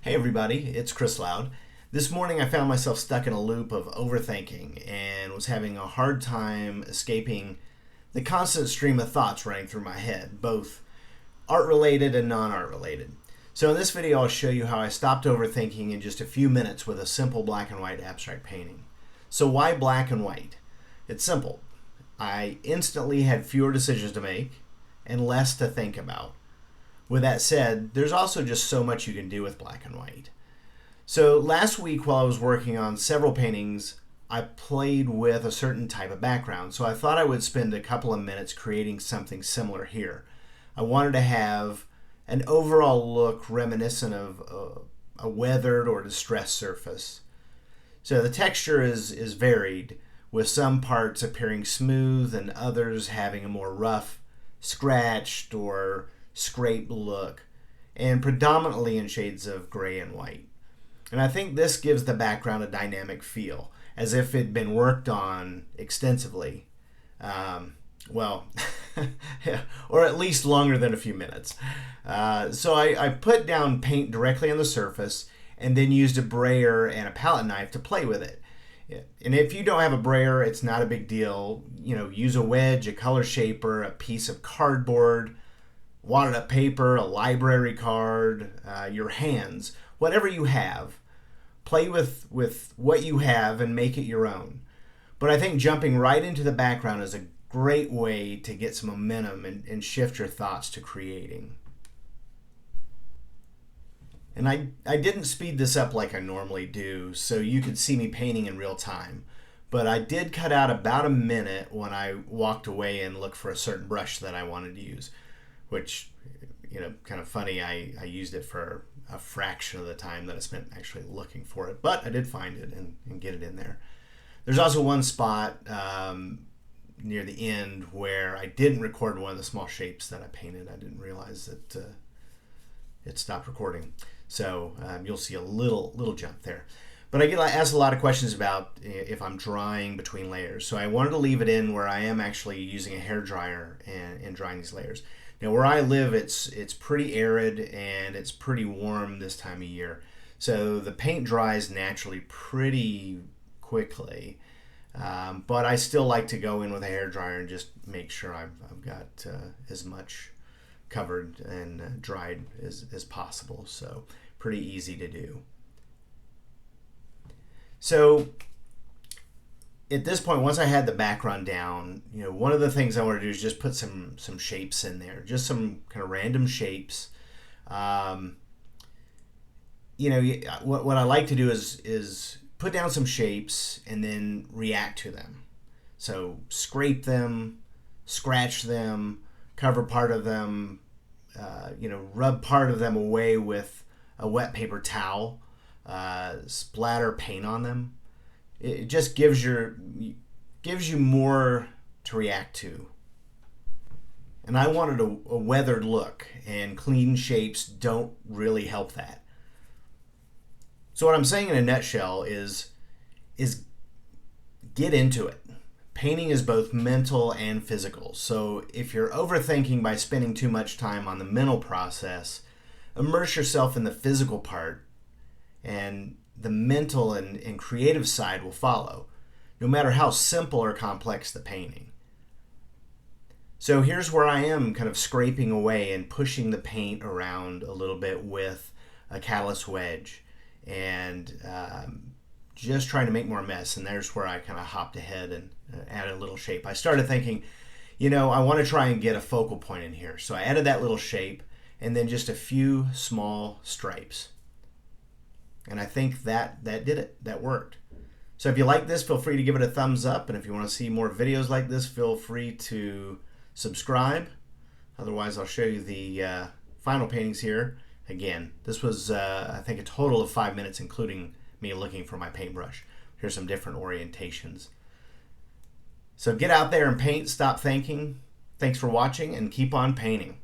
Hey everybody, it's Chris Loud. This morning I found myself stuck in a loop of overthinking and was having a hard time escaping the constant stream of thoughts running through my head, both art related and non art related. So in this video I'll show you how I stopped overthinking in just a few minutes with a simple black and white abstract painting. So why black and white? It's simple. I instantly had fewer decisions to make and less to think about. With that said, there's also just so much you can do with black and white. So last week while I was working on several paintings, I played with a certain type of background. So I thought I would spend a couple of minutes creating something similar here. I wanted to have an overall look reminiscent of a weathered or distressed surface. So the texture is varied, with some parts appearing smooth and others having a more rough, scratched, or scraped look, and predominantly in shades of gray and white. And I think this gives the background a dynamic feel, as if it'd been worked on extensively. Well, or at least longer than a few minutes. So I put down paint directly on the surface and then used a brayer and a palette knife to play with it. And if you don't have a brayer, it's not a big deal. Use a wedge, a color shaper, a piece of cardboard, wadded up paper, a library card, your hands, whatever you have. Play with what you have and make it your own. But I think jumping right into the background is a great way to get some momentum and shift your thoughts to creating. And I didn't speed this up like I normally do, so you could see me painting in real time. But I did cut out about a minute when I walked away and looked for a certain brush that I wanted to use, which, kind of funny, I used it for a fraction of the time that I spent actually looking for it. But I did find it and get it in there. There's also one spot near the end where I didn't record one of the small shapes that I painted. I didn't realize that it stopped recording. So you'll see a little jump there. But I get asked a lot of questions about if I'm drying between layers. So I wanted to leave it in where I am actually using a hairdryer and drying these layers. Now where I live, it's pretty arid and it's pretty warm this time of year. So the paint dries naturally pretty quickly. But I still like to go in with a hairdryer and just make sure I've got as much covered and dried as possible. So pretty easy to do. So at this point, once I had the background down, one of the things I want to do is just put some shapes in there, just some kind of random shapes. What I like to do is put down some shapes and then react to them. So scrape them, scratch them, cover part of them, rub part of them away with a wet paper towel, splatter paint on them. It just gives you more to react to. And I wanted a weathered look, and clean shapes don't really help that. So what I'm saying in a nutshell is get into it. Painting is both mental and physical. So if you're overthinking by spending too much time on the mental process, immerse yourself in the physical part, and the mental and creative side will follow, no matter how simple or complex the painting. So here's where I am kind of scraping away and pushing the paint around a little bit with a catalyst wedge and just trying to make more mess. And there's where I kind of hopped ahead and added a little shape. I started thinking, I want to try and get a focal point in here. So I added that little shape and then just a few small stripes. And I think that did it. That worked. So if you like this, feel free to give it a thumbs up. And if you want to see more videos like this, feel free to subscribe. Otherwise, I'll show you the final paintings here. Again, this was, I think, a total of 5 minutes, including me looking for my paintbrush. Here's some different orientations. So get out there and paint. Stop thinking. Thanks for watching, and keep on painting.